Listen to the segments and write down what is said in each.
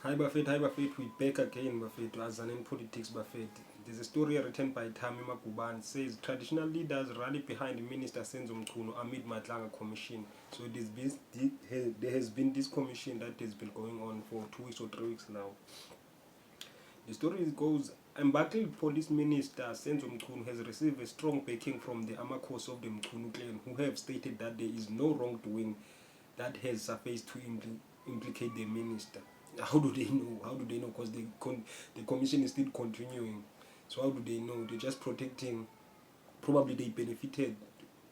Hi Buffett, we back again, Buffett, to Azanian politics, Buffett. There's a story written by Tami Makuban, says traditional leaders rally behind Minister Senzo Mchunu amid Madlanga commission. So there has been this commission that has been going on for 2 weeks or 3 weeks now. The story goes, embattled police minister Senzo Mchunu has received a strong backing from the Amakos of the Mchunu clan, who have stated that there is no wrongdoing that has surfaced to implicate the minister. How do they know? How do they know? Because the commission is still continuing. So how do they know? They're just protecting. Probably they benefited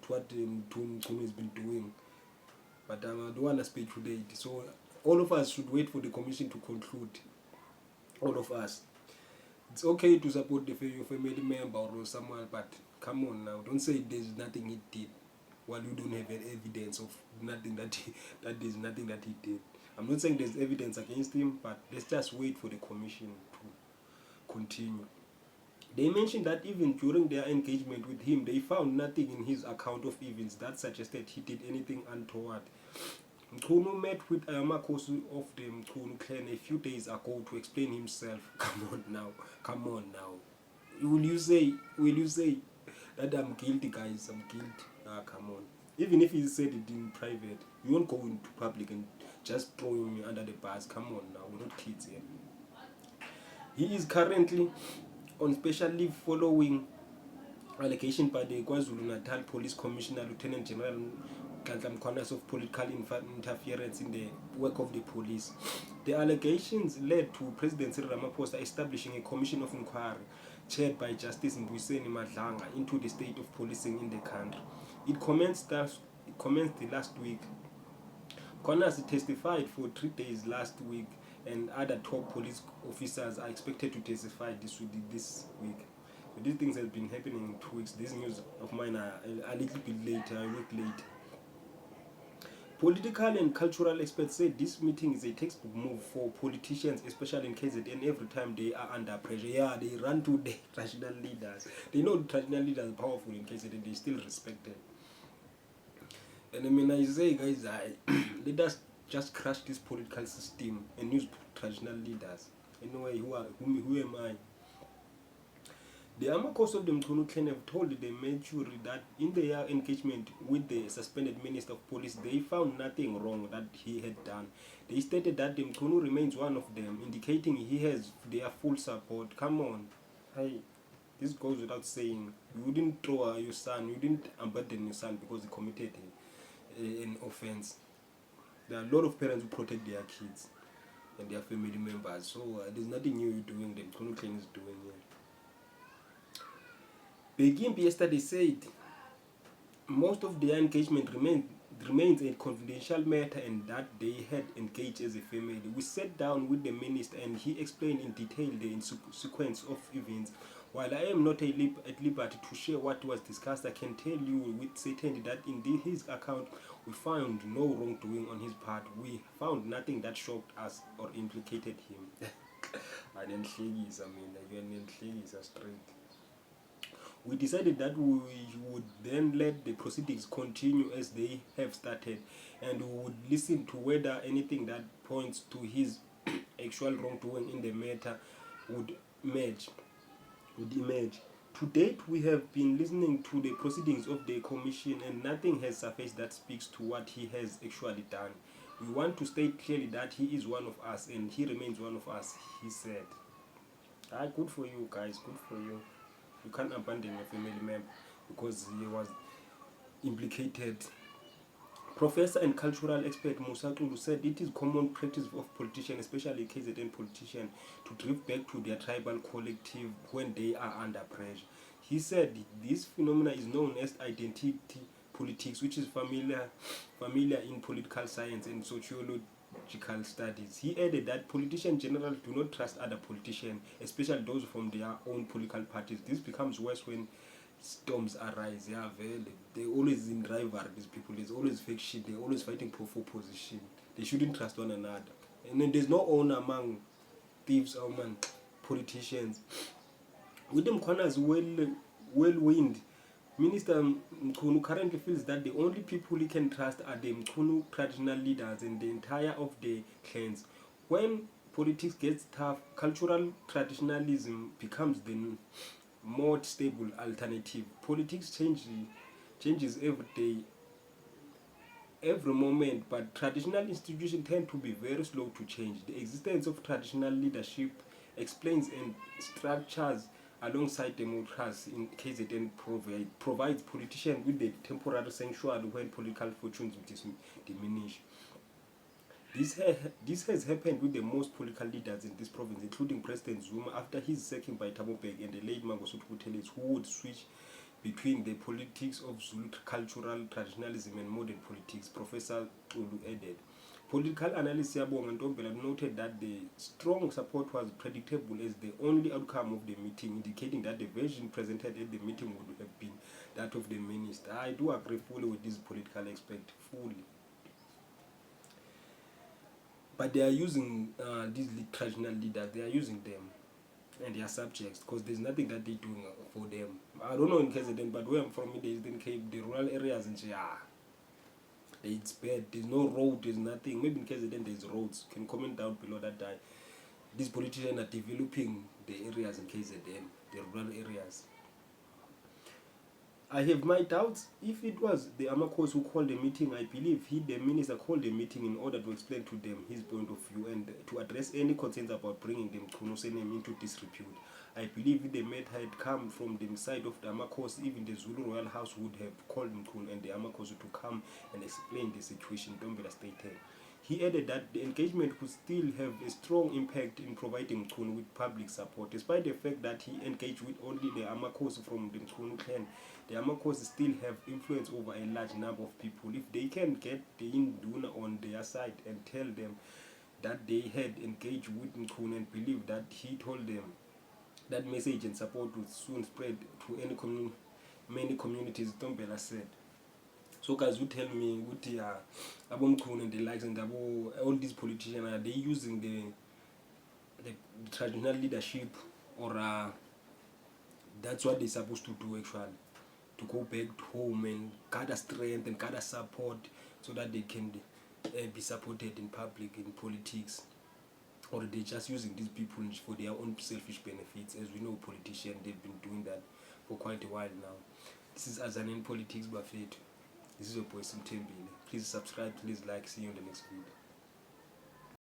to what Mchunu has been doing. But I don't want to speculate. So all of us should wait for the commission to conclude. All of us. It's okay to support your family member or someone, but come on now. Don't say there's nothing he did while you don't have evidence of nothing that there's nothing that he did. I'm not saying there's evidence against him, but let's just wait for the commission to continue. They mentioned that even during their engagement with him, they found nothing in his account of events that suggested he did anything untoward. Mchunu met with Ayamakosu of the Mchunu clan a few days ago to explain himself. Come on now. Will you say that I'm guilty, guys? I'm guilty. Come on. Even if he said it in private, you won't go into public and just throw me under the bus. Come on now, we're not kids here. He is currently on special leave following allegation by the KwaZulu-Natal Police Commissioner Lieutenant General Madlanga of political interference in the work of the police. The allegations led to President Cyril Ramaphosa establishing a commission of inquiry chaired by Justice Madlanga into the state of policing in the country. It commenced last week. Connors testified for 3 days last week, and other top police officers are expected to testify this week. So these things have been happening in 2 weeks. These news of mine are a little bit late. I work late. Political and cultural experts say this meeting is a textbook move for politicians, especially in KZN. Every time they are under pressure, they run to the traditional leaders. They know the traditional leaders are powerful in KZN. They still respect them. And I mean, I say, guys, let us just crush this political system and use traditional leaders. Anyway, who am I? The Amakos of the Mchunu clan have told the jury that in their engagement with the suspended Minister of Police, they found nothing wrong that he had done. They stated that the Mchunu remains one of them, indicating he has their full support. Come on. Hey, this goes without saying. You wouldn't throw your son, you didn't abandon your son because he committed an offense. There are a lot of parents who protect their kids and their family members. So there's nothing new you're doing, the Mchunu clan is doing here. Begimbi yesterday said most of their engagement remains a confidential matter and that they had engaged as a family. We sat down with the minister and he explained in detail the sequence of events. While I am not at liberty to share what was discussed, I can tell you with certainty that in his account we found no wrongdoing on his part. We found nothing that shocked us or implicated him. Straight. We decided that we would then let the proceedings continue as they have started, and we would listen to whether anything that points to his actual wrongdoing in the matter would emerge. To date, we have been listening to the proceedings of the commission and nothing has surfaced that speaks to what he has actually done. We want to state clearly that he is one of us and he remains one of us, he said. Good for you guys, good for you. You can't abandon your family member because he was implicated. Professor and cultural expert Musa Tulu said it is common practice of politicians, especially KZN politicians, to drift back to their tribal collective when they are under pressure. He said this phenomenon is known as identity politics, which is familiar in political science and sociological studies. He added that politicians generally do not trust other politicians, especially those from their own political parties. This becomes worse when storms arise. They're always in rivalry, these people. There's always fake shit. They're always fighting for position. They shouldn't trust one another. And then there's no honor among thieves or among politicians. With them corners well-wind, Minister Mchunu currently feels that the only people he can trust are the Mchunu traditional leaders and the entire of the clans. When politics gets tough, cultural traditionalism becomes the more stable alternative. Politics changes every day, every moment, but traditional institutions tend to be very slow to change. The existence of traditional leadership explains and structures alongside democracy in KZN provides politicians with the temporary sanctuary when political fortunes diminish. This has happened with the most political leaders in this province, including President Zuma after his sacking by Thabo Mbeki and the late Mangosuthu Buthelezi, who would switch between the politics of Zulu cultural traditionalism and modern politics. Professor Ulu added. Political analyst Yabonga Ntombela noted that the strong support was predictable as the only outcome of the meeting, indicating that the version presented at the meeting would have been that of the minister. I do agree fully with this political aspect, fully. But they are using these traditional leaders, they are using them and their subjects because there's nothing that they're doing for them. I don't know in KZN, but where I'm from, in Cape, the rural areas in it's bad. There's no road, there's nothing. Maybe in KZN there's roads. You can comment down below that. These politicians are developing the areas in KZN, the rural areas. I have my doubts. If it was the Amakos who called the meeting, I believe the minister, called the meeting in order to explain to them his point of view and to address any concerns about bringing them Mchunu name into disrepute. I believe if the matter had come from the side of the Amakos, even the Zulu Royal House would have called Mchunu and the Amakos to come and explain the situation, Ntombela stated. He added that the engagement could still have a strong impact in providing Mchunu with public support. Despite the fact that he engaged with only the Amakos from the Mchunu clan, the Amakos still have influence over a large number of people. If they can get the Induna on their side and tell them that they had engaged with Mchunu and believe that he told them, that message and support would soon spread to many communities, Ntombela said. So guys, would tell me, would Abo Mchunu and the likes and all these politicians, are they using the traditional leadership, or that's what they're supposed to do actually, to go back home and gather strength and gather support so that they can be supported in public, in politics? Or they're just using these people for their own selfish benefits? As we know, politicians, they've been doing that for quite a while now. This is Azanian Politics Buffet. This is your boy Simtembile. Please subscribe, please like. See you in the next video.